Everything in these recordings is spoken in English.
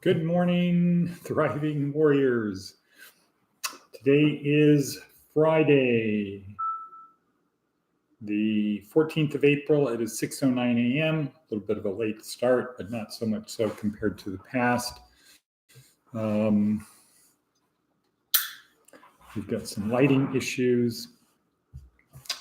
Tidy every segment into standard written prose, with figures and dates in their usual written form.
Good morning, thriving warriors. Today is Friday, the 14th of April. It is 6:09 a.m. A little bit of a late start, but not so much so compared to the past. We've got some lighting issues.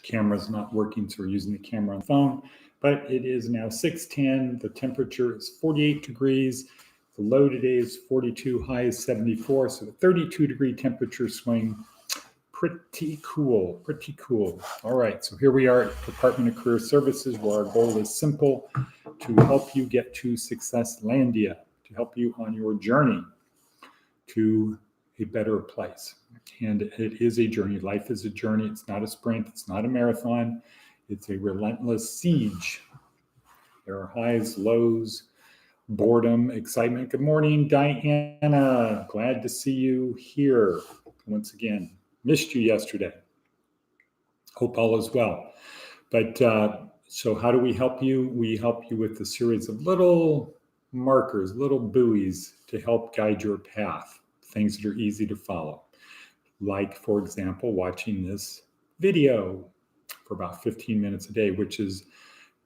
Camera's not working, so we're using the camera on the phone. But it is now 6:10. The temperature is 48 degrees. The low today is 42, high is 74. So the 32-degree temperature swing, pretty cool, pretty cool. All right, so here we are at Department of Career Services, where our goal is simple: to help you get to Successlandia, to help you on your journey to a better place. And it is a journey. Life is a journey. It's not a sprint. It's not a marathon. It's a relentless siege. There are highs, lows, boredom, excitement. Good morning, Diana. Glad to see you here once again. Missed you yesterday. Hope all is well. But so how do we help you? We help you with a series of little markers, little buoys to help guide your path, things that are easy to follow. Like, for example, watching this video for about 15 minutes a day, which is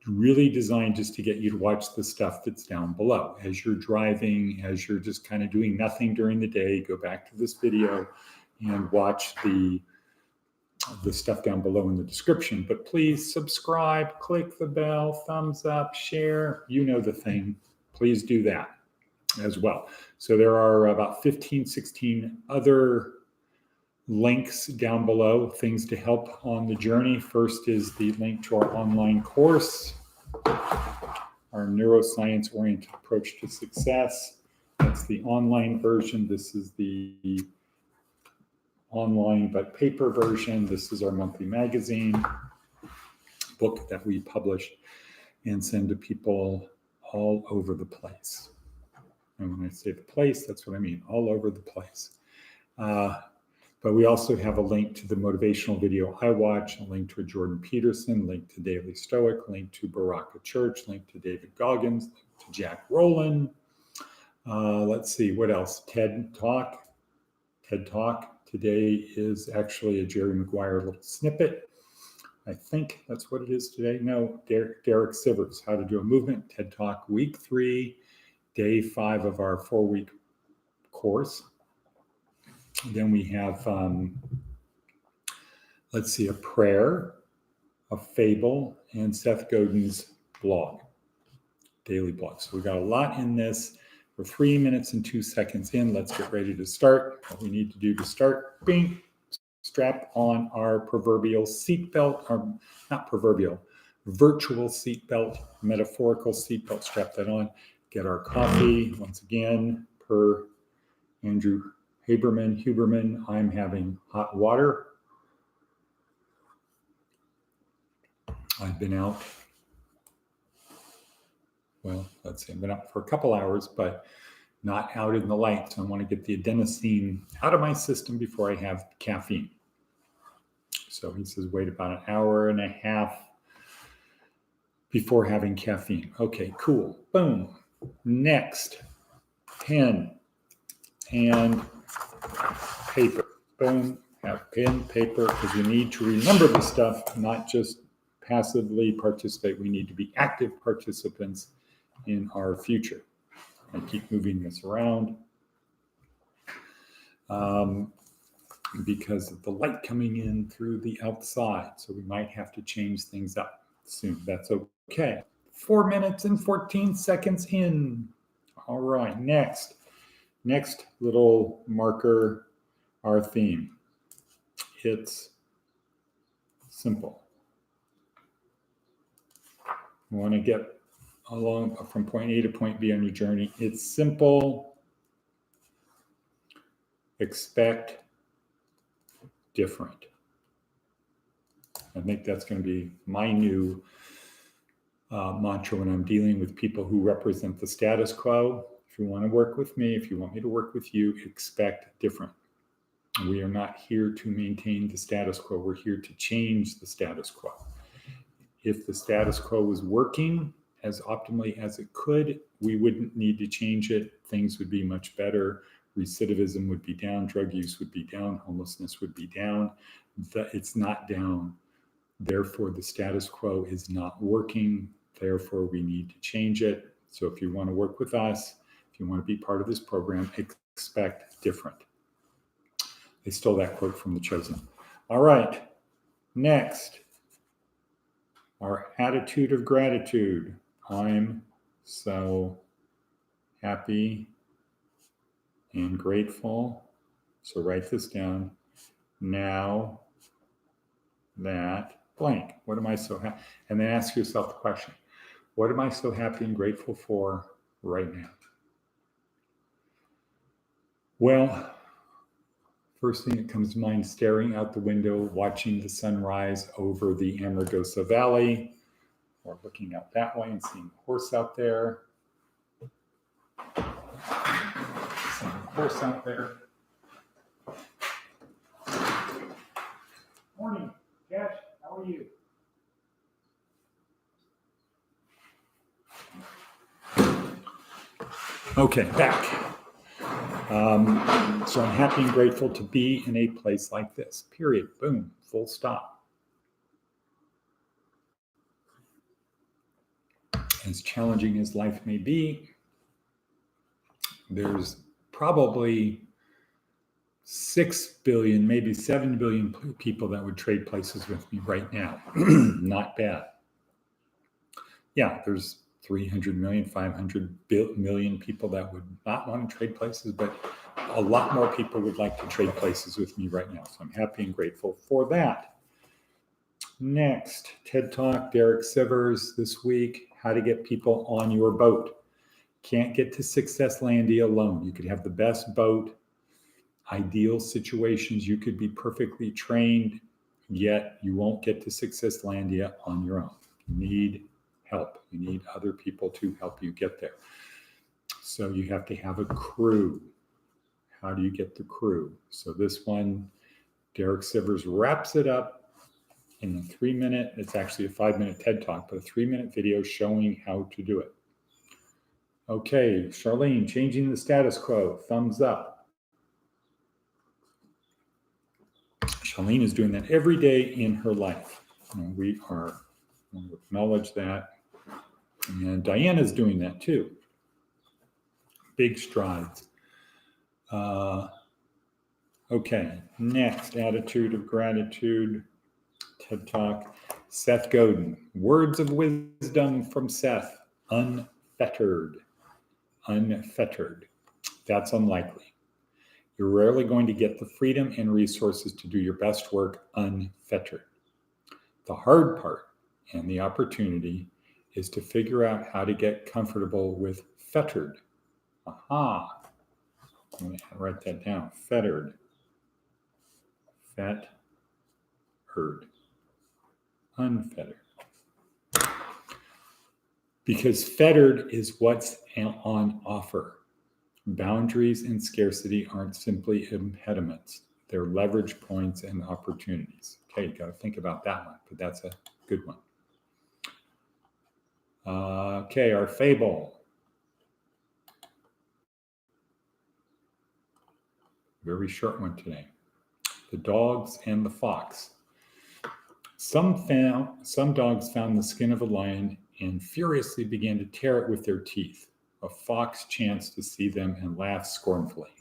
really designed just to get you to watch the stuff that's down below. As you're driving, as you're just kind of doing nothing during the day, go back to this video and watch the stuff down below in the description. But please subscribe, click the bell, thumbs up, share. You know the thing. Please do that as well. So there are about 15, 16 other links down below, things to help on the journey. First is the link to our online course, our neuroscience-oriented approach to success. That's the online version. This is the online but paper version. This is our monthly magazine book that we publish and send to people all over the place. And when I say the place, that's what I mean, all over the place. But we also have a link to the motivational video I watch, a link to a Jordan Peterson, link to Daily Stoic, link to Baraka Church, link to David Goggins, link to Jack Rowland. Let's see, what else? TED Talk. TED Talk today is actually a Jerry Maguire little snippet. I think that's what it is today. No, Derek Sivers, How to Do a Movement, TED Talk, week 3, day 5 of our 4-week course. Then we have, let's see, a prayer, a fable, and Seth Godin's blog, daily blog. So we got a lot in this. We're 3 minutes and 2 seconds in. Let's get ready to start. What we need to do to start, bing, strap on our proverbial seatbelt, or not proverbial, virtual seatbelt, metaphorical seatbelt, strap that on. Get our coffee. Once again, per Andrew Huberman, I'm having hot water. I've been out, well, let's see, I've been out for a couple hours, but not out in the light. So I want to get the adenosine out of my system before I have caffeine. So he says, wait about an hour and a half before having caffeine. Okay, cool. Boom. Next, pen and paper. Boom. Have pen, paper, because we need to remember the stuff, not just passively participate. We need to be active participants in our future. I keep moving this around because of the light coming in through the outside. So we might have to change things up soon. That's okay. 4 minutes and 14 seconds in. All right, next little marker, our theme. It's simple. You want to get along from point A to point B on your journey. It's simple. Expect different. I think that's going to be my new mantra when I'm dealing with people who represent the status quo. If you want to work with me, if you want me to work with you, expect different. We are not here to maintain the status quo. We're here to change the status quo. If the status quo is working as optimally as it could, we wouldn't need to change it. Things would be much better. Recidivism would be down, drug use would be down, homelessness would be down. It's not down. Therefore, the status quo is not working. Therefore, we need to change it. So if you want to work with us, if you want to be part of this program, expect different. I stole that quote from The Chosen. All right, next, our attitude of gratitude. I'm so happy and grateful. So write this down. Now that blank, what am I so happy? And then ask yourself the question, what am I so happy and grateful for right now? Well, first thing that comes to mind, staring out the window, watching the sunrise over the Amargosa Valley, or looking out that way and seeing a horse out there. Seeing a horse out there. Morning, Cash, how are you? Okay, back. So I'm happy and grateful to be in a place like this, period, boom, full stop. As challenging as life may be, there's probably 6 billion, maybe 7 billion people that would trade places with me right now. Not bad. Yeah, there's 300 million, 500 million people that would not want to trade places, but a lot more people would like to trade places with me right now. So I'm happy and grateful for that. Next, TED Talk, Derek Sivers this week, how to get people on your boat. Can't get to Successlandia alone. You could have the best boat, ideal situations. You could be perfectly trained, yet you won't get to Successlandia on your own. You need help. You need other people to help you get there. So you have to have a crew. How do you get the crew? So this one, Derek Sivers wraps it up in a 3-minute, it's actually a 5-minute TED Talk, but a 3-minute video showing how to do it. Okay, Charlene, changing the status quo, thumbs up. Charlene is doing that every day in her life. And we are, we'll acknowledge that. And Diana's doing that too. Big strides. Okay, next, attitude of gratitude, TED Talk. Seth Godin, words of wisdom from Seth, unfettered. Unfettered. That's unlikely. You're rarely going to get the freedom and resources to do your best work unfettered. The hard part and the opportunity is to figure out how to get comfortable with fettered. Aha. I'm going to write that down. Fettered. Fettered. Unfettered. Because fettered is what's on offer. Boundaries and scarcity aren't simply impediments. They're leverage points and opportunities. Okay, you got to think about that one, but that's a good one. Okay, our fable. Very short one today. The dogs and the fox. Some dogs found the skin of a lion and furiously began to tear it with their teeth. A fox chanced to see them and laughed scornfully.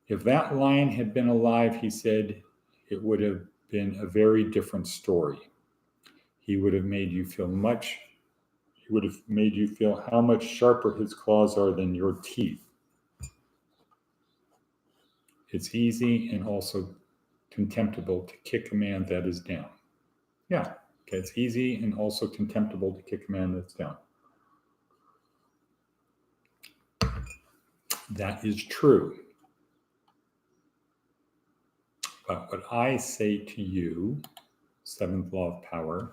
If that lion had been alive, he said, it would have been a very different story. He would have made you feel how much sharper his claws are than your teeth. It's easy and also contemptible to kick a man that is down. Yeah, okay, it's easy and also contemptible to kick a man that's down. That is true. But what I say to you, seventh law of power,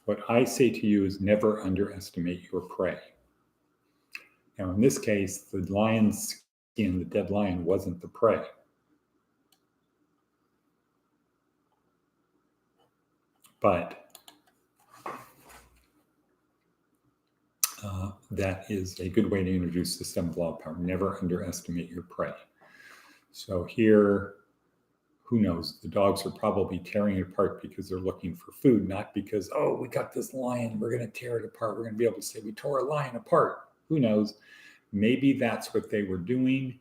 what I say to you is never underestimate your prey. Now, in this case, the lion's skin, the dead lion, wasn't the prey. But that is a good way to introduce the seventh law of power. Never underestimate your prey. So here, who knows? The dogs are probably tearing it apart because they're looking for food, not because, oh, we got this lion, we're going to tear it apart. We're going to be able to say we tore a lion apart. Who knows? Maybe that's what they were doing,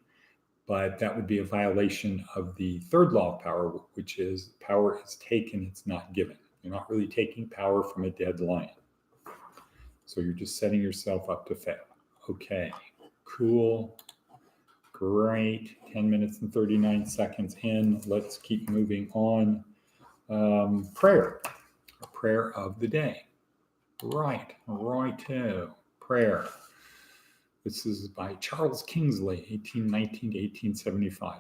but that would be a violation of the third law of power, which is power is taken, it's not given. You're not really taking power from a dead lion. So you're just setting yourself up to fail. Okay, cool, great. 10 minutes and 39 seconds in. Let's keep moving on. Prayer, a prayer of the day. Righto, prayer. This is by Charles Kingsley, 1819 to 1875.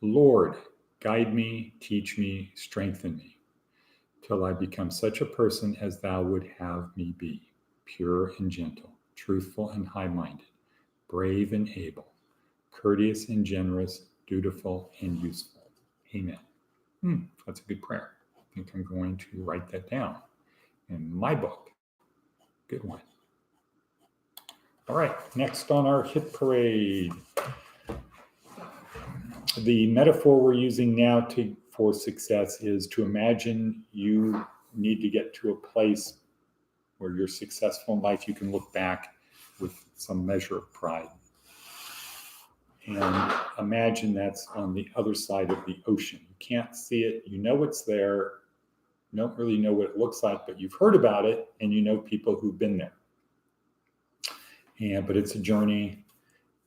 Lord, guide me, teach me, strengthen me, till I become such a person as thou would have me be, pure and gentle, truthful and high-minded, brave and able, courteous and generous, dutiful and useful. Amen. That's a good prayer. I think I'm going to write that down in my book. Good one. All right, next on our hit parade. The metaphor we're using now for success is to imagine you need to get to a place where you're successful in life. You can look back with some measure of pride. And imagine that's on the other side of the ocean. You can't see it. You know it's there. You don't really know what it looks like, but you've heard about it and you know people who've been there. But it's a journey.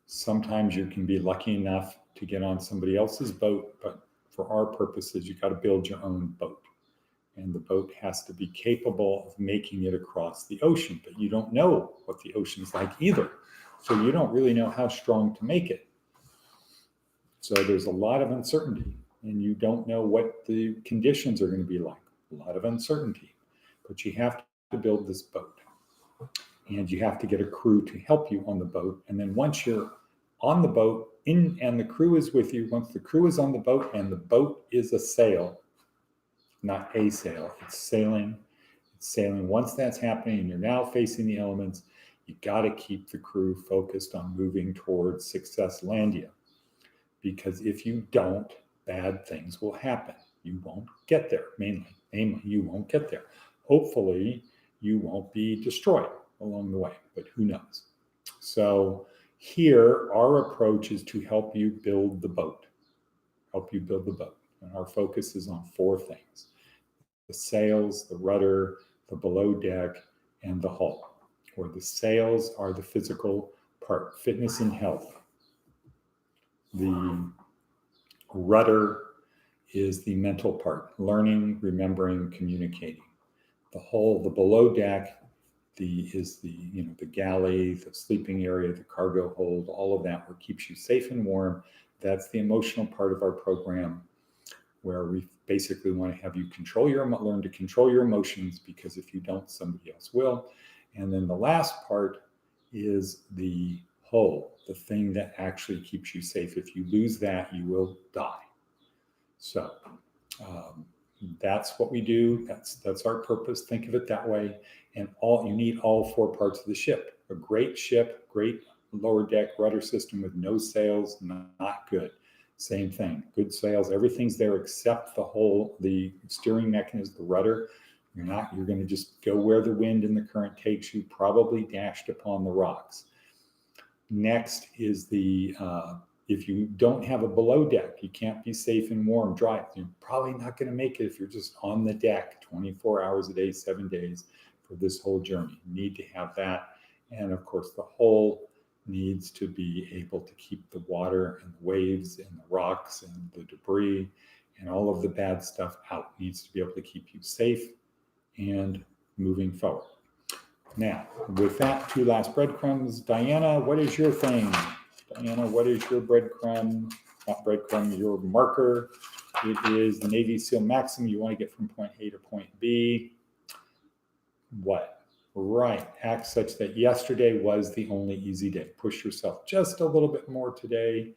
Sometimes you can be lucky enough to get on somebody else's boat, but for our purposes, you got to build your own boat. And the boat has to be capable of making it across the ocean, but you don't know what the ocean's like either. So you don't really know how strong to make it. So there's a lot of uncertainty, and you don't know what the conditions are going to be like. A lot of uncertainty, but you have to build this boat. And you have to get a crew to help you on the boat. And then once you're on the boat and the crew is with you, once the crew is on the boat and the boat is a sail, not a sail, it's sailing. It's sailing. Once that's happening and you're now facing the elements, you got to keep the crew focused on moving towards success landia. Because if you don't, bad things will happen. You won't get there, mainly you won't get there. Hopefully, you won't be destroyed along the way, but who knows? So here, our approach is to help you build the boat. And our focus is on four things: the sails, the rudder, the below deck, and the hull. Or the sails are the physical part, fitness and health. The rudder is the mental part, learning, remembering, communicating. The hull, the below deck, is the galley, the sleeping area, the cargo hold, all of that, what keeps you safe and warm. That's the emotional part of our program, where we basically want to have you learn to control your emotions, because if you don't, somebody else will. And then the last part is the hull, the thing that actually keeps you safe. If you lose that, you will die. So that's what we do. That's our purpose. Think of it that way. And you need all four parts of the ship. A great ship, great lower deck rudder system with no sails, not good. Same thing. Good sails, everything's there except the steering mechanism, the rudder. You're going to just go where the wind and the current takes you, probably dashed upon the rocks. Next is if you don't have a below deck, you can't be safe and warm, dry. You're probably not going to make it if you're just on the deck 24 hours a day, 7 days for this whole journey. You need to have that. And of course, the hull needs to be able to keep the water and the waves and the rocks and the debris and all of the bad stuff out. It needs to be able to keep you safe and moving forward. Now, with that, two last breadcrumbs. Diana, what is your thing? Diana, what is your breadcrumb? Not breadcrumb, your marker. It is the Navy SEAL maximum. You want to get from point A to point B. What? Right. Act such that yesterday was the only easy day. Push yourself just a little bit more today.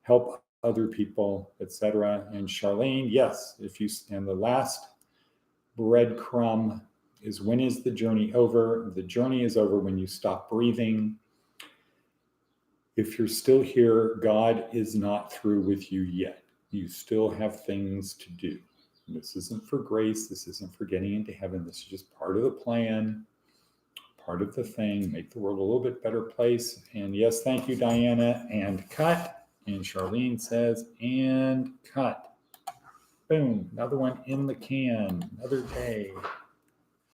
Help other people, etc. And Charlene, yes, and the last breadcrumb is, when is the journey over? The journey is over when you stop breathing. If you're still here, God is not through with you yet. You still have things to do. This isn't for grace. This isn't for getting into heaven. This is just part of the plan, part of the thing, make the world a little bit better place. And yes, thank you, Diana. And cut. And Charlene says, and cut. Boom, another one in the can, another day.